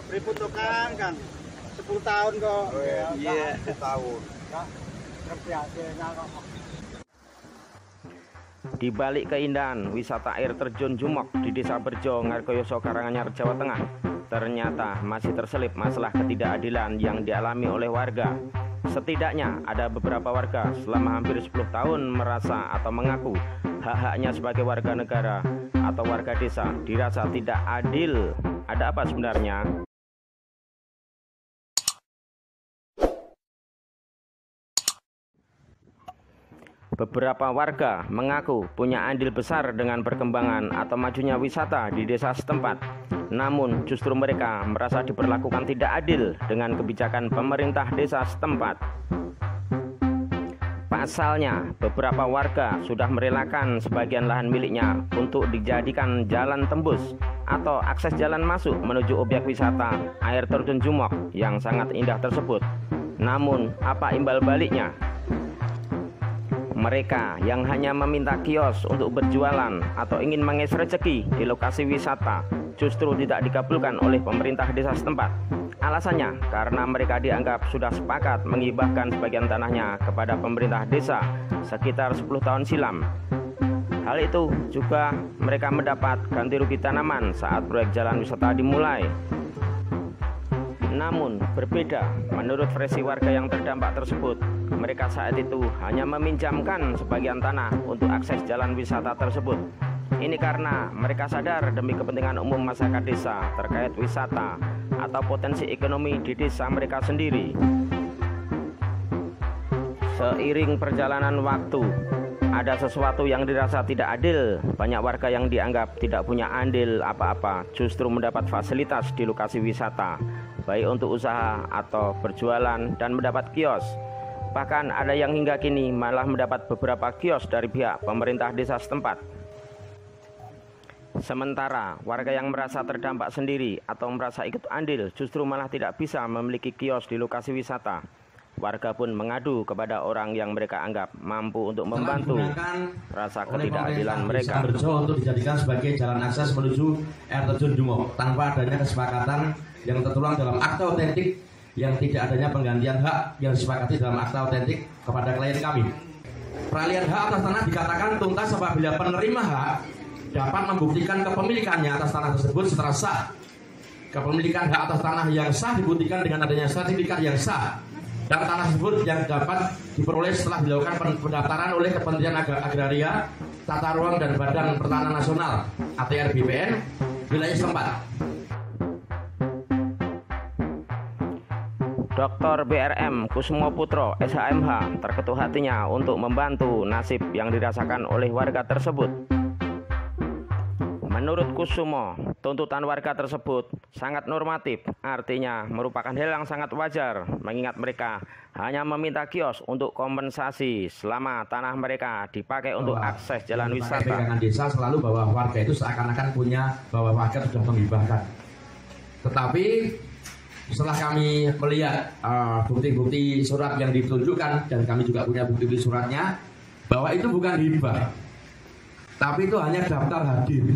Ribut tukang kan 10 tahun kok. Iya, 10 tahun. Di balik keindahan wisata air terjun Jumok di Desa Berjo, Ngargoyoso, Karanganyar, Jawa Tengah, ternyata masih terselip masalah ketidakadilan yang dialami oleh warga. Setidaknya ada beberapa warga selama hampir 10 tahun merasa atau mengaku hak-haknya sebagai warga negara atau warga desa dirasa tidak adil. Ada apa sebenarnya? Beberapa warga mengaku punya andil besar dengan perkembangan atau majunya wisata di desa setempat. Namun justru mereka merasa diperlakukan tidak adil dengan kebijakan pemerintah desa setempat. Pasalnya, beberapa warga sudah merelakan sebagian lahan miliknya untuk dijadikan jalan tembus atau akses jalan masuk menuju objek wisata air terjun Jumok yang sangat indah tersebut. Namun, apa imbal baliknya? Mereka yang hanya meminta kios untuk berjualan atau ingin mengais rezeki di lokasi wisata justru tidak dikabulkan oleh pemerintah desa setempat. Alasannya karena mereka dianggap sudah sepakat menghibahkan sebagian tanahnya kepada pemerintah desa sekitar 10 tahun silam. Hal itu juga mereka mendapat ganti rugi tanaman saat proyek jalan wisata dimulai. Namun berbeda, menurut versi warga yang terdampak tersebut, mereka saat itu hanya meminjamkan sebagian tanah untuk akses jalan wisata tersebut. Ini karena mereka sadar demi kepentingan umum masyarakat desa terkait wisata atau potensi ekonomi di desa mereka sendiri. Seiring perjalanan waktu, ada sesuatu yang dirasa tidak adil. Banyak warga yang dianggap tidak punya andil apa-apa justru mendapat fasilitas di lokasi wisata, baik untuk usaha atau berjualan dan mendapat kios. Bahkan ada yang hingga kini malah mendapat beberapa kios dari pihak pemerintah desa setempat. Sementara warga yang merasa terdampak sendiri atau merasa ikut andil justru malah tidak bisa memiliki kios di lokasi wisata. Warga pun mengadu kepada orang yang mereka anggap mampu untuk membantu rasa ketidakadilan mereka. Berjo untuk dijadikan sebagai jalan akses menuju air terjun Jumok tanpa adanya kesepakatan yang tertuang dalam akta otentik, yang tidak adanya penggantian hak yang disepakati dalam akta otentik kepada klien kami. Peralihan hak atas tanah dikatakan tuntas apabila penerima hak dapat membuktikan kepemilikannya atas tanah tersebut secara sah. Kepemilikan hak atas tanah yang sah dibuktikan dengan adanya sertifikat yang sah, dan tanah tersebut yang dapat diperoleh setelah dilakukan pendaftaran oleh Kementerian Agraria, Tata Ruang dan Badan Pertanahan Nasional (ATR BPN) wilayah setempat. Dr. BRM Kusumo Putro, SHMH, terketuk hatinya untuk membantu nasib yang dirasakan oleh warga tersebut. Menurut Kusumo, tuntutan warga tersebut sangat normatif, artinya merupakan hal yang sangat wajar, mengingat mereka hanya meminta kios untuk kompensasi selama tanah mereka dipakai untuk akses jalan wisata. Pegangan desa selalu bahwa warga itu seakan-akan punya, bahwa warga sudah menghibahkan. Tetapi setelah kami melihat bukti-bukti surat yang ditunjukkan, dan kami juga punya bukti-bukti suratnya, bahwa itu bukan hibah, tapi itu hanya daftar hadir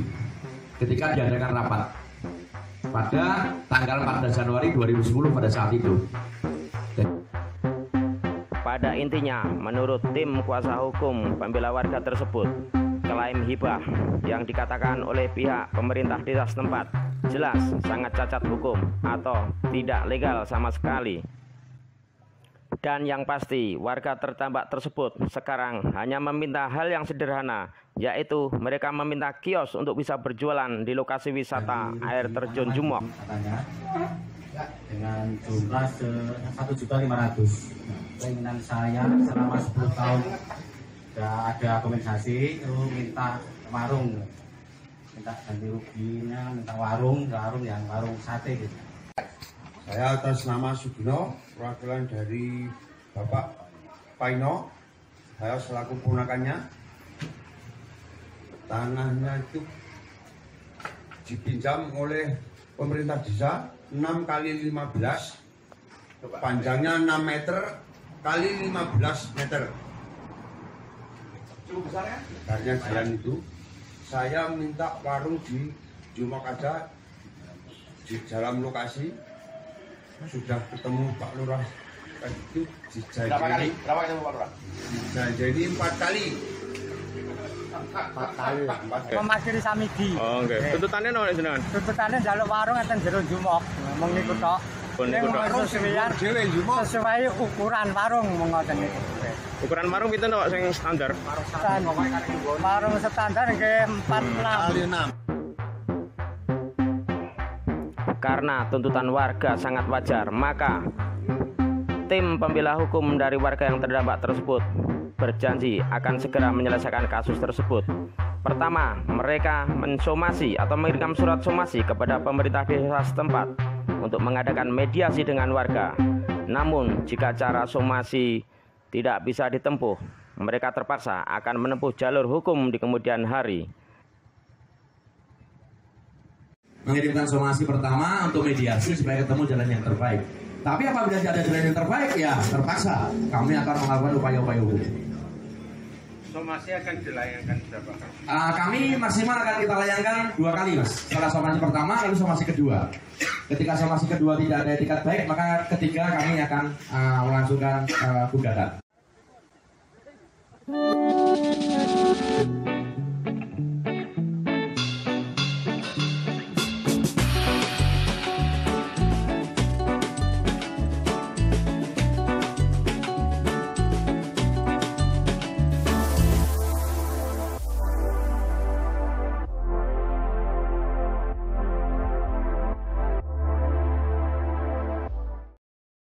ketika diadakan rapat pada tanggal 14 Januari 2010 pada saat itu. Pada intinya, menurut tim kuasa hukum pembela warga tersebut, klaim hibah yang dikatakan oleh pihak pemerintah desa setempat jelas sangat cacat hukum atau tidak legal sama sekali. Dan yang pasti, warga terdampak tersebut sekarang hanya meminta hal yang sederhana, yaitu mereka meminta kios untuk bisa berjualan di lokasi wisata air terjun Jumok. Dengan jumlah 1.500.000. Keinginan saya selama 10 tahun sudah ada kompensasi, itu minta warung, minta ganti ruginya, minta warung yang warung sate gitu. Saya atas nama Sugino, perwakilan dari Bapak Paino, saya selaku ponakannya. Tanahnya itu dipinjam oleh pemerintah desa 6 kali 15, panjangnya 6 meter kali 15 meter. Cukup besar ya? Karena jalan itu, saya minta warung di Jumok aja di dalam lokasi sudah ketemu Pak Lurah itu Berapa kali ketemu Pak Lurah? jadi 4 kali. Memakiri Samidi. Oh, oke. Tuntutannya no jenengan. Tuntutannya njaluk warung enten jero Jumok. Ngomong niku tok. Pun niku tok. Sesuai ukuran warung ngoten niku. Ukuran warung pinten Pak sing standar? Warung standar nggih 46. Karena tuntutan warga sangat wajar, maka tim pembela hukum dari warga yang terdampak tersebut berjanji akan segera menyelesaikan kasus tersebut. Pertama, mereka mensomasi atau mengirimkan surat somasi kepada pemerintah desa setempat untuk mengadakan mediasi dengan warga. Namun, jika cara somasi tidak bisa ditempuh, mereka terpaksa akan menempuh jalur hukum di kemudian hari. Mengirimkan somasi pertama untuk mediasi supaya ketemu jalan yang terbaik. Tapi apabila tidak ada jalan yang terbaik, ya terpaksa kami akan melakukan upaya-upaya hukum. Somasi akan dilayangkan berapa kali? Kami maksimal akan kita layangkan 2 kali, Mas. Setelah somasi pertama, lalu somasi kedua. Ketika somasi kedua tidak ada etikat baik, maka ketiga kami akan melangsungkan gugatan.